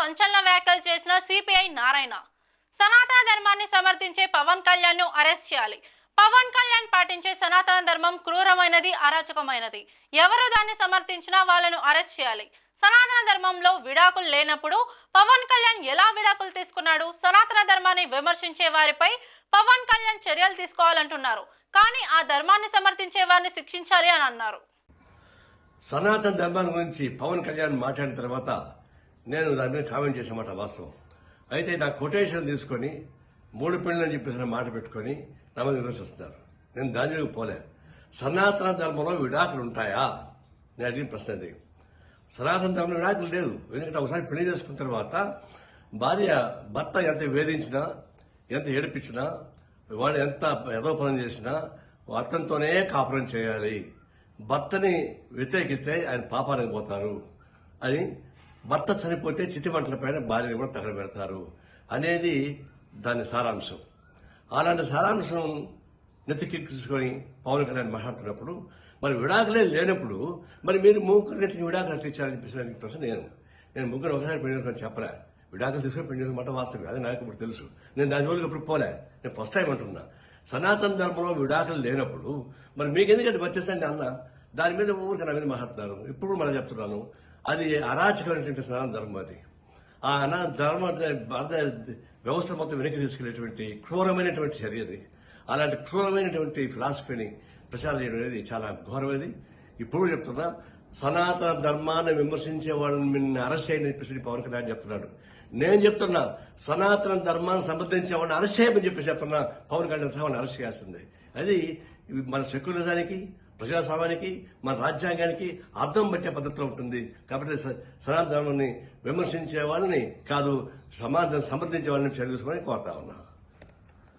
సంచలన వ్యాఖ్యలు చేసిన సిపిఐ నారాయణ. సనాతన ధర్మాన్ని సమర్థించే పవన్ కళ్యాణ్ ను అరెస్ట్ చేయాలి. పవన్ కళ్యాణ్ పాటించే సనాతన ధర్మం క్రూరమైనది, అరాచకమైనది. ఎవరు దాన్ని సమర్థించినా వాళ్ళను అరెస్ట్ చేయాలి. సనాతన ధర్మంలో విడాకులు లేనప్పుడు పవన్ కళ్యాణ్ ఎలా విడాకులు తీసుకున్నాడు? సనాతన ధర్మాన్ని విమర్శించే వారిపై పవన్ కళ్యాణ్ చర్యలు తీసుకోవాలంటున్నారు. కానీ ఆ ధర్మాన్ని సమర్థించే వారిని శిక్షించాలి అని అన్నారు. సనాతన ధర్మాన్ని గురించి పవన్ కళ్యాణ్ మాట్లాడిన తర్వాత నేను దాని మీద కామెంట్ చేసిన మాట వాస్తవం. అయితే నా కొటేషన్ తీసుకొని 3 పెళ్లి అని చెప్పేసి మాట పెట్టుకొని నా మీద విమర్శిస్తున్నారు. నేను దానిలోకి పోలే. సనాతన ధర్మంలో విడాకులు ఉంటాయా? నేను అడిగిన ప్రశ్న అది. సనాతన ధర్మంలో విడాకులు లేదు. ఎందుకంటే ఒకసారి పెళ్లి చేసుకున్న తర్వాత భర్త ఎంత వేధించినా, ఎంత ఏడిపించినా, వాడు ఎంత యథోపనం చేసినా అతనితోనే కాపురం చేయాలి. భర్తని వ్యతిరేకిస్తే ఆయన పాపానికి పోతారు అని, భర్త చనిపోతే చితిమంటల పైన భార్యని కూడా తగలబెడతారు అనేది దాని సారాంశం. అలాంటి సారాంశం నెత్తికెక్కించుకొని పవన్ కళ్యాణ్ మాట్లాడుతున్నప్పుడు మరి విడాకులే లేనప్పుడు మరి మీరు ముగ్గురికి విడాకులు అట్లా ఇచ్చారని చెప్పేసి ప్రశ్న నేను ముగ్గురు ఒకసారి పెళ్లి చేసుకొని చెప్పలే. విడాకులు తీసుకొని పెళ్లి చేసుకుని మాట వాస్తవం. అది నాకు ఇప్పుడు తెలుసు. నేను దాని జోలికి ఇప్పుడు పోలే. నేను ఫస్ట్ టైం అంటున్నా. సనాతన ధర్మంలో విడాకులు లేనప్పుడు మరి మీకు ఎందుకు అది వర్తిస్తుంది అన్న దాని మీద ఊరికి నా మీద మాట్లాడుతున్నారు. ఇప్పుడు మనం చెప్తున్నాను, అది అరాచకమైనటువంటి సనాతన ధర్మం. అది ఆ ధర్మ వ్యవస్థ మొత్తం వెనక్కి తీసుకెళ్లేటువంటి క్రూరమైనటువంటి చర్య అది. అలాంటి క్రూరమైనటువంటి ఫిలాసఫీని ప్రచారం చేయడం అనేది చాలా ఘోరమైనది. ఇప్పుడు చెప్తున్నా, సనాతన ధర్మాన్ని విమర్శించే వాళ్ళని అరెస్ట్ చేయని చెప్పేసి పవన్ కళ్యాణ్ చెప్తున్నాడు. నేను చెప్తున్నా, సనాతన ధర్మాన్ని సమర్థించే వాళ్ళని అరెస్ట్ చేయమని చెప్పేసి చెప్తున్నా. పవన్ కళ్యాణ్ వాళ్ళని అరెస్ట్ చేయాల్సిందే. అది మన సెక్యులరిజానికి, ప్రజాస్వామ్యానికి, మన రాజ్యాంగానికి అర్థం పట్టే పద్ధతిలో ఉంటుంది. కాబట్టి సనాతన ధర్మాన్ని విమర్శించే వాళ్ళని కాదు, సమర్థించే వాళ్ళని చర్య తీసుకోవాలని కోరుతా ఉన్నా.